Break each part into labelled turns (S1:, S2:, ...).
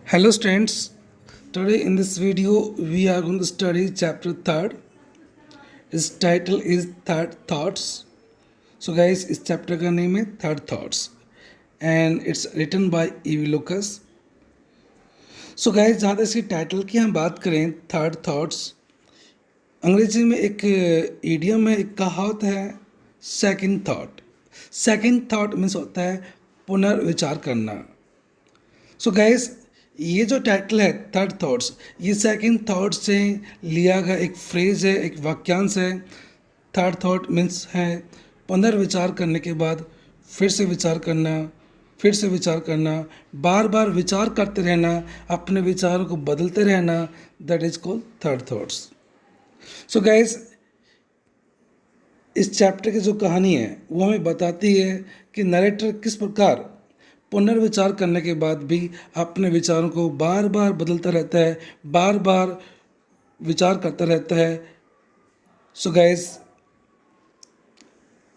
S1: Hello students, today in this video we are going to study chapter 3rd. Its title is Third Thoughts. So guys, इस chapter का name है Third Thoughts and it's written by E.V. Lucas. So guys, जहाँ तक इसकी title की हम बात करें थर्ड थॉट्स, अंग्रेजी में एक इडियम है, एक कहावत है second thought. Second thought means होता है पुनर्विचार करना. सो गाइस, ये जो टाइटल है थर्ड थॉट्स, ये सेकंड थॉट से लिया गया एक फ्रेज है, एक वाक्यांश है. थर्ड थॉट मीन्स है पुनर्विचार करने के बाद फिर से विचार करना, फिर से विचार करना, बार बार विचार करते रहना, अपने विचारों को बदलते रहना. That is called third thoughts. So guys, इस चैप्टर की जो कहानी है वो हमें बताती है कि नरेटर किस प्रकार पुनर्विचार करने के बाद भी अपने विचारों को बार बार बदलता रहता है, बार बार विचार करता रहता है. सो गाइस,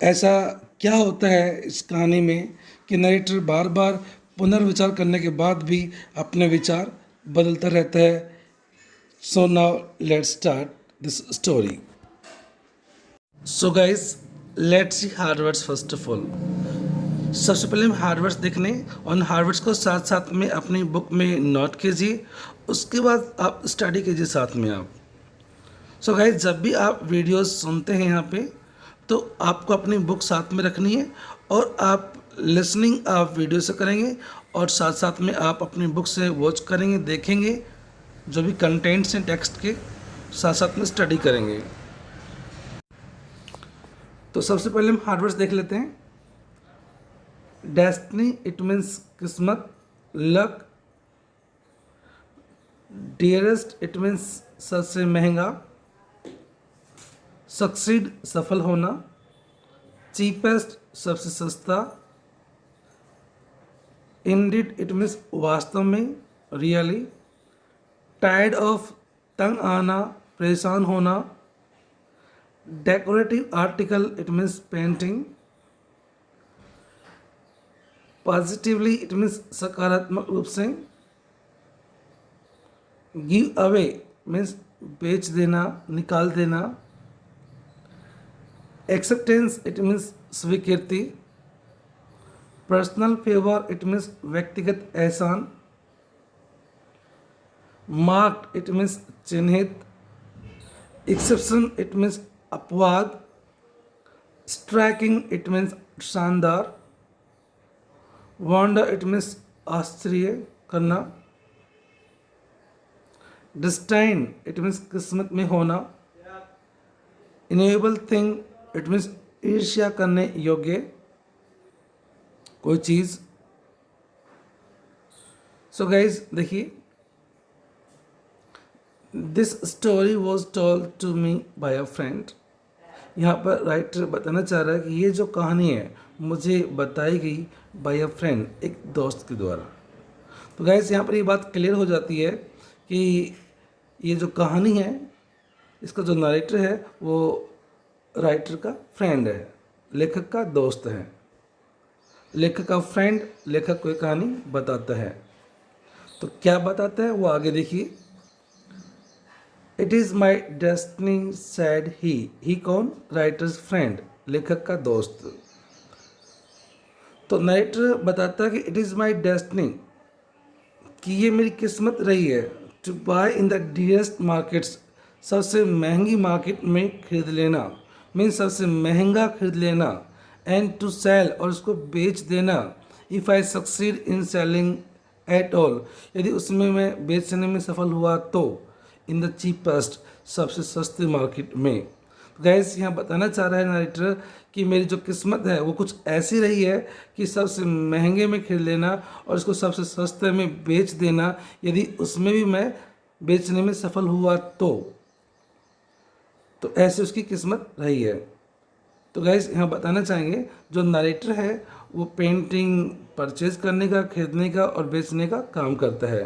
S1: ऐसा क्या होता है इस कहानी में कि नरेटर बार बार पुनर्विचार करने के बाद भी अपने विचार बदलता रहता है. So now let's start this story. So guys, let's see hard words first of all. सबसे पहले हम हार्डवर्ड्स देखने और हार्डवर्ड्स को साथ साथ में अपनी बुक में नोट कीजिए. उसके बाद आप स्टडी कीजिए साथ में आप. सो गाइस, जब भी आप वीडियोस सुनते हैं यहाँ पे, तो आपको अपनी बुक साथ में रखनी है और आप लिसनिंग आप वीडियो से करेंगे और साथ साथ में आप अपनी बुक से वॉच करेंगे, देखेंगे, जो भी कंटेंट्स हैं टेक्स्ट के, साथ साथ में स्टडी करेंगे. तो सबसे पहले हम हार्डवर्ड्स देख लेते हैं. डेस्टिनी इट मीन्स किस्मत, लक. डियरेस्ट इट मीन्स सबसे महंगा. सक्सीड सफल होना. चीपेस्ट सबसे सस्ता. इंडिड इट मीन्स वास्तव में, रियली. टायर्ड ऑफ तंग आना, परेशान होना. Decorative article it means painting. Positively it means सकारात्मक रूप से. गिव अवे मीन्स बेच देना, निकाल देना. एक्सेप्टेंस इट मीन्स स्वीकृति. पर्सनल फेवर इट मीन्स व्यक्तिगत एहसान. मार्क्ड इट मीन्स चिन्हित. एक्सेप्शन इट मीन्स अपवाद. स्ट्राइकिंग इट मीन्स शानदार. वंडर इट मीन्स आश्चर्य करना. डिस्टाइन इट मीन्स किस्मत में होना. इनेबल थिंग इट मीन्स ईर्ष्या करने योग्य कोई चीज़. सो गाइज, देखिए, this story was told to me by a friend. यहाँ पर राइटर बताना चाह रहा है कि ये जो कहानी है मुझे बताई गई बाय अ फ्रेंड, एक दोस्त के द्वारा. तो गाइस, यहाँ पर ये बात क्लियर हो जाती है कि ये जो कहानी है, इसका जो नरेटर है वो राइटर का फ्रेंड है, लेखक का दोस्त है. लेखक का फ्रेंड लेखक को कहानी बताता है. तो क्या बताता है वो आगे देखिए. It is my destiny said he कौन? राइटर्स फ्रेंड, लेखक का दोस्त. तो नरेटर बताता है कि इट इज़ माई डेस्टिनी, कि ये मेरी किस्मत रही है, to buy in the dearest markets, सबसे महंगी मार्केट में खरीद लेना, मीन्स सबसे महंगा खरीद लेना. एंड टू सेल, और उसको बेच देना. If I succeed in selling at all, यदि उसमें मैं बेचने में सफल हुआ तो. इन द चीपेस्ट, सबसे सस्ते मार्केट में. गैस, यहाँ बताना चाह रहा है नरेटर कि मेरी जो किस्मत है वो कुछ ऐसी रही है कि सबसे महंगे में खरीद लेना और इसको सबसे सस्ते में बेच देना, यदि उसमें भी मैं बेचने में सफल हुआ तो ऐसे उसकी किस्मत रही है. तो गैस, यहाँ बताना चाहेंगे जो नरेटर है वो पेंटिंग परचेज करने का, खरीदने का और बेचने का काम करता है.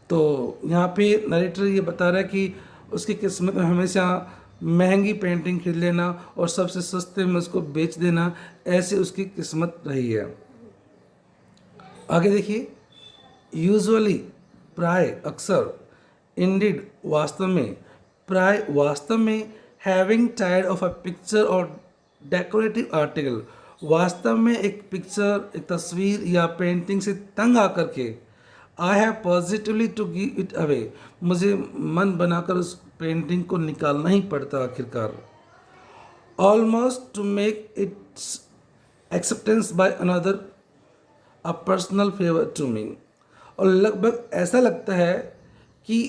S1: तो यहाँ पे नरेटर ये बता रहा है कि उसकी किस्मत में हमेशा महंगी पेंटिंग खरीद लेना और सबसे सस्ते में उसको बेच देना, ऐसे उसकी किस्मत रही है. आगे देखिए. यूजुअली प्राय अक्सर, इंडीड वास्तव में, प्राय वास्तव में, having tired of a picture और डेकोरेटिव आर्टिकल, वास्तव में एक पिक्चर, एक तस्वीर या पेंटिंग से तंग आकर के, I have positively to give it away, मुझे मन बनाकर उस पेंटिंग को निकालना ही पड़ता आखिरकार, almost to make its acceptance by another a personal favour to me, और लगभग ऐसा लगता है कि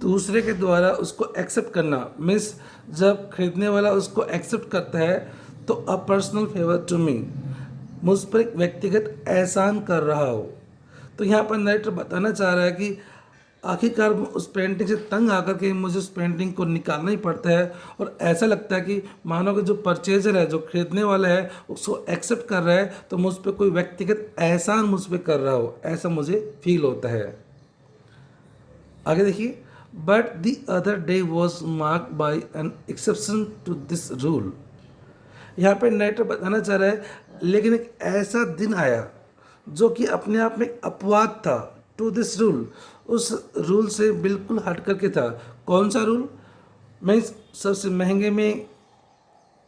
S1: दूसरे के द्वारा उसको एक्सेप्ट करना, मीन्स जब खरीदने वाला उसको एक्सेप्ट करता है तो a personal favour to me, मुझ पर एक व्यक्तिगत एहसान कर रहा हो। तो यहाँ पर नरेटर बताना चाह रहा है कि आखिरकार उस पेंटिंग से तंग आकर के मुझे उस पेंटिंग को निकालना ही पड़ता है, और ऐसा लगता है कि मानो कि जो परचेजर है, जो खरीदने वाला है, उसको एक्सेप्ट कर रहा है तो मुझ पर कोई व्यक्तिगत एहसान मुझ पर कर रहा हो, ऐसा मुझे फील होता है। आगे देखिए, but the other day was marked by an exception to this rule. यहाँ पे नरेटर बताना चाह रहा है, लेकिन एक ऐसा दिन आया जो कि अपने आप में एक अपवाद था, टू दिस रूल, उस रूल से बिल्कुल हट करके था। कौन सा रूल? मैं सबसे महंगे में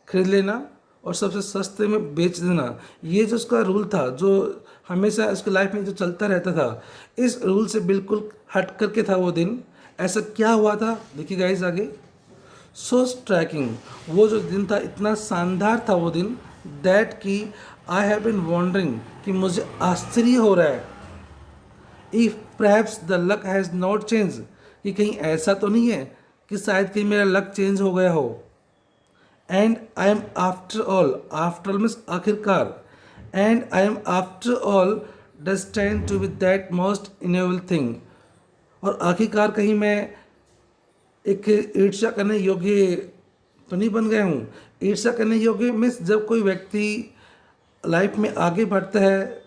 S1: खरीद लेना और सबसे सस्ते में बेच देना, ये जो उसका रूल था, जो हमेशा उसकी लाइफ में जो चलता रहता था, इस रूल से बिल्कुल हट करके था वो दिन। ऐसा क्या हुआ था, देखिए गाइस आगे, सो स्ट्राइकिंग, वो जो दिन था इतना शानदार था वो दिन, दैट कि आई हैव बिन वॉन्डरिंग, कि मुझे आश्चर्य हो रहा है, if perhaps the luck has not change, कि कहीं ऐसा तो नहीं है कि शायद कहीं मेरा लक चेंज हो गया हो, and I am after all means आखिरकार, and I am after all destined to be that most enable thing, और आखिरकार कहीं मैं एक ईर्ष्या करने योग्य तो नहीं बन गया हूँ। ईर्ष्या करने योग्य मीन्स जब कोई व्यक्ति लाइफ में आगे बढ़ता है,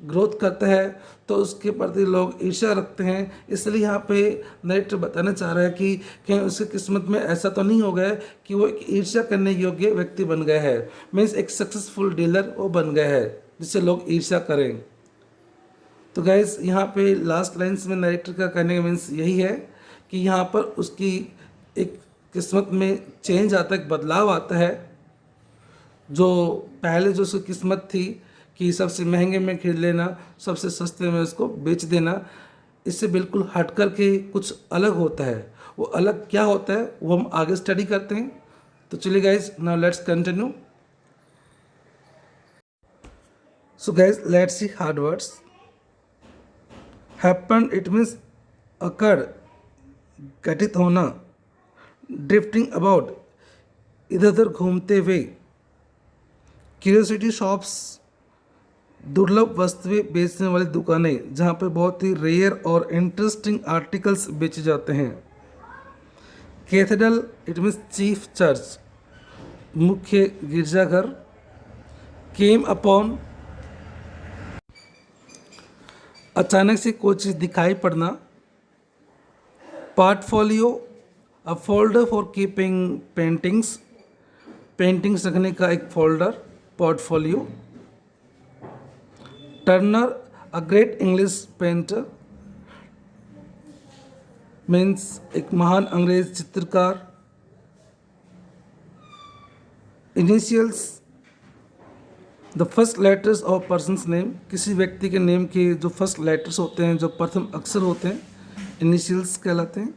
S1: ग्रोथ करता है, तो उसके प्रति लोग ईर्ष्या रखते हैं। इसलिए यहाँ पे नरेटर बताना चाह रहा है कि कहीं उसकी किस्मत में ऐसा तो नहीं हो गया कि वो एक ईर्ष्या करने योग्य व्यक्ति बन गया है, मीन्स एक सक्सेसफुल डीलर वो बन गया है जिससे लोग ईर्ष्या करें। तो गाइस यहाँ पे लास्ट लाइन्स में नरेटर का कहने का मीन्स यही है कि यहाँ पर उसकी एक किस्मत में चेंज आता है, एक बदलाव आता है। जो पहले जो उसकी किस्मत थी कि सबसे महंगे में खरीद लेना, सबसे सस्ते में उसको बेच देना, इससे बिल्कुल हट कर के कुछ अलग होता है। वो अलग क्या होता है वो हम आगे स्टडी करते हैं। तो चलिए guys, now let's continue. So guys, let's see hard words. Happen it means occur, घटित होना, ड्रिफ्टिंग अबाउट, इधर उधर घूमते हुए, क्यूरियोसिटी शॉप्स, दुर्लभ वस्तुएं बेचने वाली दुकानें जहाँ पे बहुत ही रेयर और इंटरेस्टिंग आर्टिकल्स बेचे जाते हैं। Cathedral it means chief church, मुख्य गिरजाघर। केम अपॉन, अचानक से कोई चीज़ दिखाई पड़ना। Portfolio, a folder for keeping paintings, paintings रखने का एक folder, portfolio. Turner, a great English painter, means एक महान अंग्रेज चित्रकार। Initials, the first letters of persons name, किसी व्यक्ति के नेम के जो फर्स्ट लेटर्स होते हैं, जो प्रथम अक्षर होते हैं, इनिशियल्स कहलाते हैं।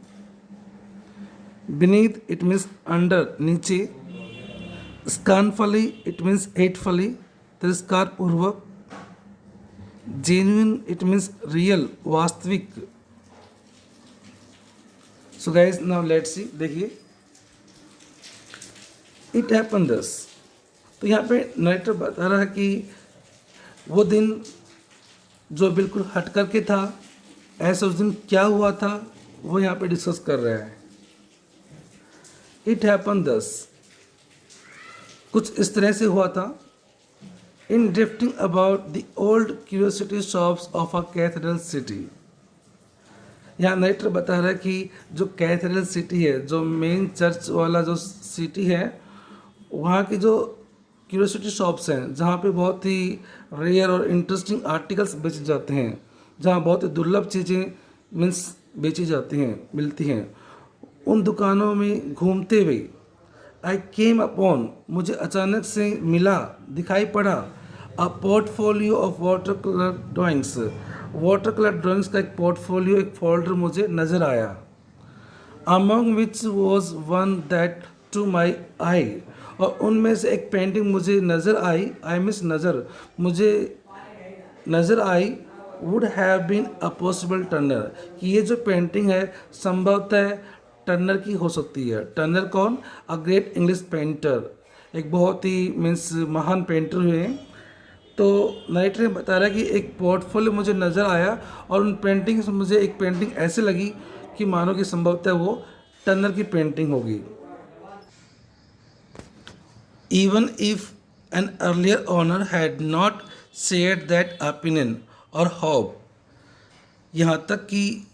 S1: बीनीथ इट मीन्स अंडर, नीचे। स्कैनफुली इट मीन्स हेटफुली, तिरस्कार पूर्वक। जेन्युइन इट मीन्स रियल, वास्तविक। So guys, now let's see, देखिए, इट हैपन दिस। तो यहाँ पे नरेटर बता रहा है कि वो दिन जो बिल्कुल हट करके था, ऐसा उस दिन क्या हुआ था वो यहाँ पे डिस्कस कर रहा है। इट हैपन दस, कुछ इस तरह से हुआ था। In drifting about the old curiosity shops of a cathedral city. यहाँ नरेटर बता रहा है कि जो कैथेड्रल सिटी है, जो मेन चर्च वाला जो सिटी है, वहाँ की जो क्यूरियोसिटी शॉप्स हैं, जहाँ पे बहुत ही रेयर और इंटरेस्टिंग आर्टिकल्स बेचे जाते हैं, जहाँ बहुत ही दुर्लभ चीज़ें मीन्स बेची जाती हैं, मिलती हैं, उन दुकानों में घूमते हुए आई केम अपॉन, मुझे अचानक से मिला, दिखाई पड़ा, a portfolio of water colour drawings, water colour drawings का एक पोर्टफोलियो, एक फोल्डर मुझे नज़र आया, among which was one that to my eye, और उनमें से एक पेंटिंग मुझे नज़र आई, आई मिस नज़र, मुझे नज़र आई, would have been a possible Turner, कि ये जो पेंटिंग है संभवतः टर्नर की हो सकती है। टर्नर कौन? अ ग्रेट इंग्लिश पेंटर, एक बहुत ही मीन्स महान पेंटर हुए हैं। तो नाइटर ने बता रहा है कि एक पोर्टफोलियो मुझे नज़र आया और उन पेंटिंग से मुझे एक पेंटिंग ऐसे लगी कि मानो कि संभवतः वो टर्नर की पेंटिंग होगी। Even if an earlier owner had not shared that opinion और होप, यहाँ तक कि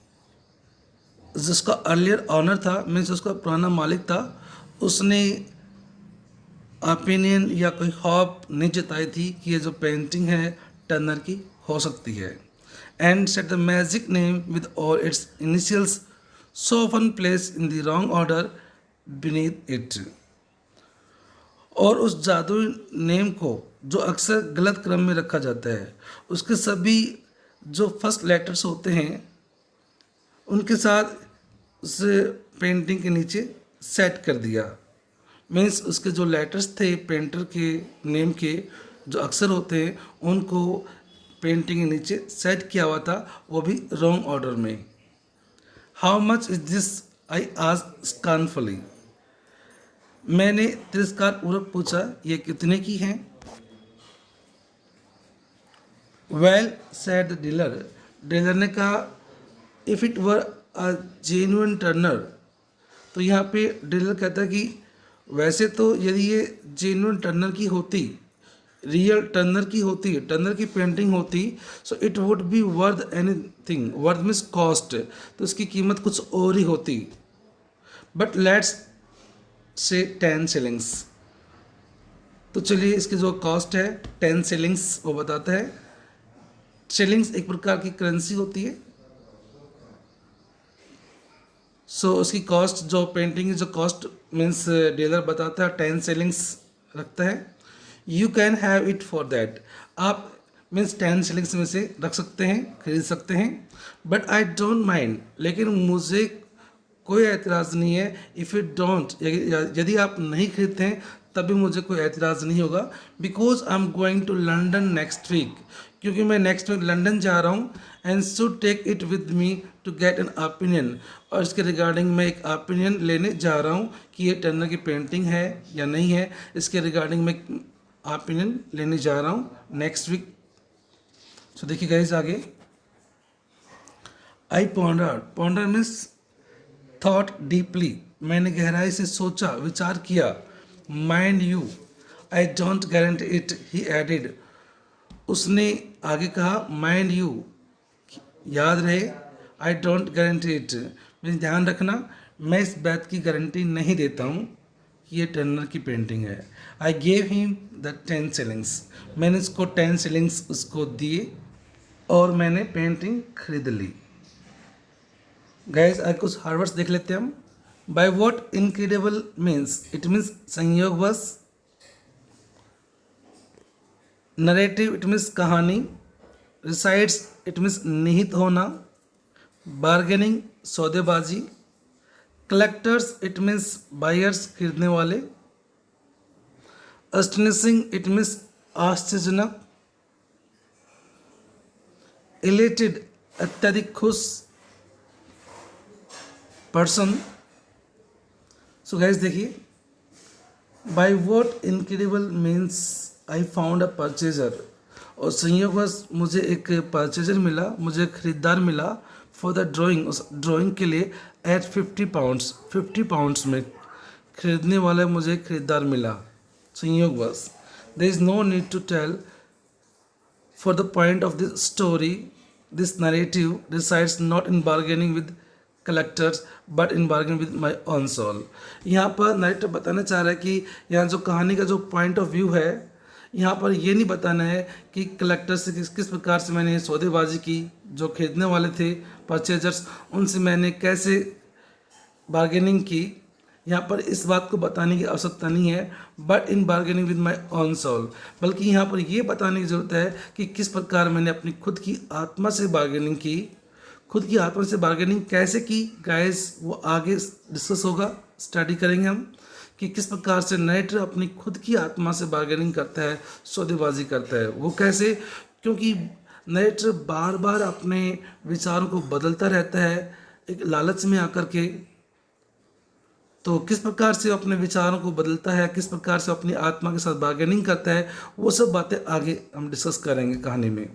S1: जिसका अर्लियर ऑनर था, मीन्स उसका पुराना मालिक था, उसने ओपिनियन या कोई होप नहीं जताई थी कि ये जो पेंटिंग है टर्नर की हो सकती है। And set the magic name with all it's initials so often place in the wrong order beneath it, और उस जादुई नेम को जो अक्सर गलत क्रम में रखा जाता है, उसके सभी जो फर्स्ट लेटर्स होते हैं उनके साथ उस पेंटिंग के नीचे सेट कर दिया। मीन्स उसके जो लेटर्स थे पेंटर के नेम के, जो अक्सर होते हैं, उनको पेंटिंग के नीचे सेट किया हुआ था, वो भी रॉन्ग ऑर्डर में। How much is this, I asked scornfully, मैंने तिरस्कार पूर्वक पूछा, ये कितने की हैं? Well said the dealer, dealer ने कहा, if it were a genuine Turner, तो यहाँ पे डीलर कहता है कि वैसे तो यदि ये जेन्युइन टर्नर की होती, रियल टर्नर की होती, टर्नर की पेंटिंग होती, so it would B worth anything, worth means cost, तो इसकी कीमत कुछ और ही होती। बट लेट्स से 10 शिलिंग्स, तो चलिए इसकी जो कॉस्ट है 10 शिलिंग्स वो बताता है। शिलिंग्स एक प्रकार की करेंसी होती है। सो उसकी कॉस्ट, जो पेंटिंग की जो कॉस्ट मीन्स डीलर बताता है 10 शिलिंग्स रखता है। You can have it for that, आप मीन्स 10 शिलिंग्स में से रख सकते हैं, खरीद सकते हैं। बट आई डोंट माइंड, लेकिन मुझे कोई एतराज़ नहीं है। इफ़ यू डोंट, यदि आप नहीं खरीदते हैं तभी मुझे कोई एतराज़ नहीं होगा। Because I am going to London next week, क्योंकि मैं नेक्स्ट वीक लंदन जा रहा हूँ। And should take it with me to get an opinion, और इसके रिगार्डिंग मैं एक ओपिनियन लेने जा रहा हूँ कि ये टर्नर की पेंटिंग है या नहीं है। इसके रिगार्डिंग मैं ओपिनियन लेने जा रहा हूँ नेक्स्ट वीक। सो देखिए गाइस आगे, आई पॉन्डर मीन्स थॉट डीपली, मैंने गहराई से सोचा, विचार किया। Mind you, I don't guarantee it, he added, उसने आगे कहा, माइंड यू, याद रहे, आई डोंट गारंटी इट, मैं ध्यान रखना, मैं इस बात की गारंटी नहीं देता हूँ कि ये टर्नर की पेंटिंग है। I gave him the 10 shillings, मैंने इसको 10 शिलिंग्स उसको दिए और मैंने पेंटिंग खरीद ली। गाइस आज कुछ हार्वर्ड्स देख लेते हैं हम। By what incredible means, it means संयोगवश। नरेटिव इट मीन्स कहानी। रिसाइड्स इट मीन्स निहित होना। बार्गेनिंग सौदेबाजी। कलेक्टर्स इट मीन्स बायर्स खरीदने वाले। अस्टनिशिंग इट मीन्स आश्चर्यजनक। इलेटेड अत्यधिक खुश। पर्सन। सो गाइस देखिए, by what incredible means I found a purchaser, और संयोगवश मुझे एक परचेजर मिला, मुझे खरीदार मिला फॉर द ड्राइंग, उस ड्राइंग के लिए एट 50 पाउंड्स, 50 पाउंड्स में खरीदने वाला मुझे खरीदार मिला संयोगवश। There is no need to tell for the point of this story, this narrative resides not in bargaining with collectors but in bargaining with my own soul। यहाँ पर नरेटर बताना चाह रहा है कि यहाँ जो कहानी का जो पॉइंट ऑफ व्यू है, यहाँ पर ये नहीं बताना है कि कलेक्टर से किस किस प्रकार से मैंने सौदेबाजी की, जो खरीदने वाले थे परचेजर्स उनसे मैंने कैसे बार्गेनिंग की। यहाँ पर इस बात को बताने की आवश्यकता नहीं है, but in bargaining with my own soul, बल्कि यहाँ पर ये बताने की ज़रूरत है कि किस प्रकार मैंने अपनी खुद की आत्मा से बार्गेनिंग की। खुद की आत्मा से बार्गेनिंग कैसे की गाइस, वो आगे डिस्कस होगा, स्टडी करेंगे हम कि किस प्रकार से नरेटर अपनी खुद की आत्मा से बार्गेनिंग करता है, सौदेबाजी करता है। वो कैसे, क्योंकि नरेटर बार बार अपने विचारों को बदलता रहता है एक लालच में आकर के। तो किस प्रकार से अपने विचारों को बदलता है, किस प्रकार से अपनी आत्मा के साथ बार्गेनिंग करता है, वो सब बातें आगे हम डिस्कस करेंगे कहानी में।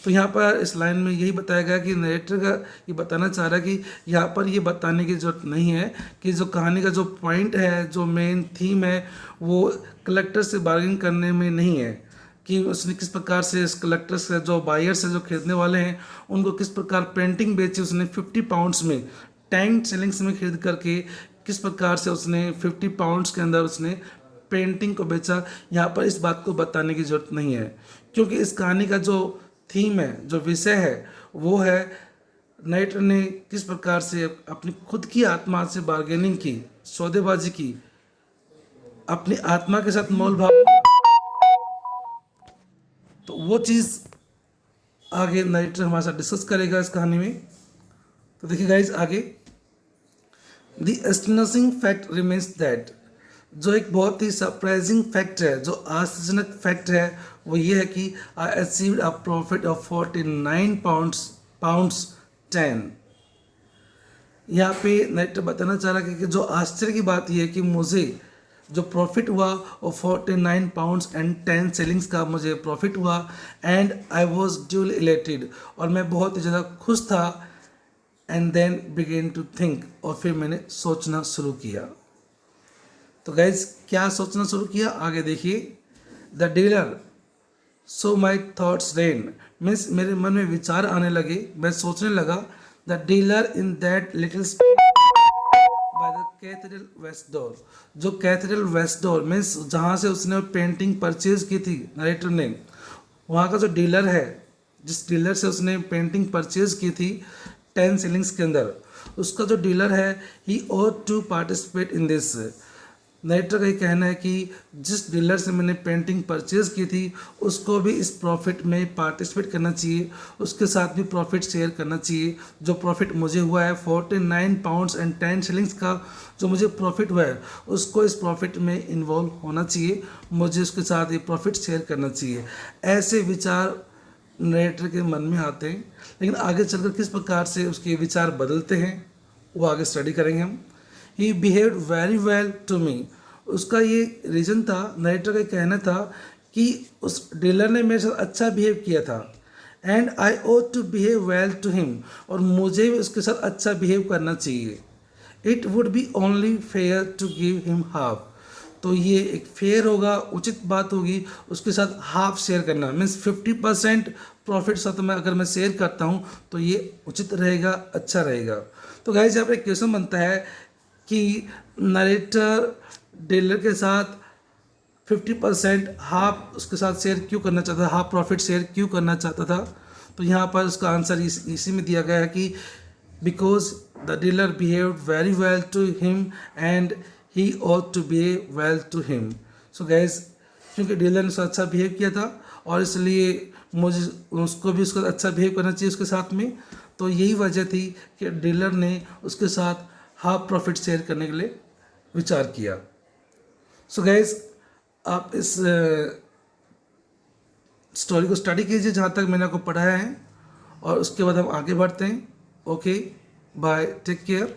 S1: तो यहाँ पर इस लाइन में यही बताया गया कि नरेटर का ये बताना चाह रहा है कि यहाँ पर ये बताने की ज़रूरत नहीं है कि जो कहानी का जो पॉइंट है, जो मेन थीम है, वो कलेक्टर से बार्गेनिंग करने में नहीं है कि उसने किस प्रकार से इस कलेक्टर से, जो बायर्स है, जो खरीदने वाले हैं, उनको किस प्रकार पेंटिंग बेची उसने 50 पाउंड्स में, 10 शिलिंग्स में खरीद करके किस प्रकार से उसने 50 पाउंड्स के अंदर उसने पेंटिंग को बेचा। यहाँ पर इस बात को बताने की ज़रूरत नहीं है, क्योंकि इस कहानी का जो थीम है, जो विषय है, वो है नरेटर ने किस प्रकार से अपनी खुद की आत्मा से बार्गेनिंग की, सौदेबाजी की, अपनी आत्मा के साथ मोल भाव किया। तो वो चीज़ आगे नरेटर हमारे साथ डिस्कस करेगा इस कहानी में। तो देखिए गाइज आगे, the astonishing fact remains that, जो एक बहुत ही सरप्राइजिंग फैक्ट है, जो आश्चर्यजनक फैक्ट है, वो ये है कि I achieved a profit of 49 pounds 10। यहाँ पे नरेटर बताना चाह रहा है कि जो आश्चर्य की बात यह है कि मुझे जो प्रॉफिट हुआ वो 49 पाउंड्स एंड 10 शिलिंग्स का मुझे प्रॉफिट हुआ, and I was duly elated, और मैं बहुत ही ज़्यादा खुश था। And then began to think, और फिर मैंने सोचना शुरू किया। तो गाइज क्या सोचना शुरू किया, आगे देखिए। The dealer so my thoughts ran, means मेरे मन में विचार आने लगे, मैं सोचने लगा। The dealer in that little by the cathedral west door, जो कैथेड्रल वेस्ट डोर मीन्स जहाँ से उसने पेंटिंग परचेज की थी नरेटर ने, वहाँ का जो डीलर है, जिस डीलर से उसने पेंटिंग परचेज की थी 10 शिलिंग्स के अंदर, उसका जो डीलर है, he ought to participate in this. Narrator का ये कहना है कि जिस डीलर से मैंने पेंटिंग परचेज की थी, उसको भी इस प्रॉफिट में पार्टिसिपेट करना चाहिए, उसके साथ भी प्रॉफिट शेयर करना चाहिए। जो प्रॉफिट मुझे हुआ है 49 पाउंड्स एंड 10 शिलिंग्स का, जो मुझे प्रॉफिट हुआ है, उसको इस प्रॉफिट में इन्वॉल्व होना चाहिए, मुझे उसके साथ ये प्रॉफिट शेयर करना चाहिए। ऐसे विचार नरेटर के मन में आते हैं, लेकिन आगे चलकर किस प्रकार से उसके विचार बदलते हैं वो आगे स्टडी करेंगे हम। He behaved very well to me, उसका ये रीज़न था, नरेटर का कहना था कि उस डीलर ने मेरे साथ अच्छा बिहेव किया था, and I ought to behave well to him, और मुझे भी उसके साथ अच्छा बिहेव करना चाहिए। It would be only fair to give him half, तो ये एक फेयर होगा, उचित बात होगी उसके साथ हाफ शेयर करना, मीन्स 50% प्रॉफिट साथ में अगर मैं शेयर करता हूँ तो ये उचित रहेगा, अच्छा रहेगा। तो गाइस यहाँ पर एक क्वेश्चन बनता है कि नरेटर डीलर के साथ 50% हाफ उसके साथ शेयर क्यों करना चाहता था, हाफ प्रॉफिट शेयर क्यों करना चाहता था। तो यहाँ पर उसका आंसर इसी में दिया गया है कि because the dealer behaved very well to him and he ought to behave well to him. So guys, क्योंकि डीलर ने उसका अच्छा बिहेव किया था और इसलिए मुझे उसको भी उसका अच्छा बिहेव करना चाहिए उसके साथ में। तो यही वजह थी कि डीलर ने उसके साथ हाफ प्रॉफिट शेयर करने के लिए विचार किया। सो गैस, आप इस स्टोरी को स्टडी कीजिए जहाँ तक मैंने आपको पढ़ाया है, और उसके बाद हम आगे बढ़ते हैं। Okay, bye, take care.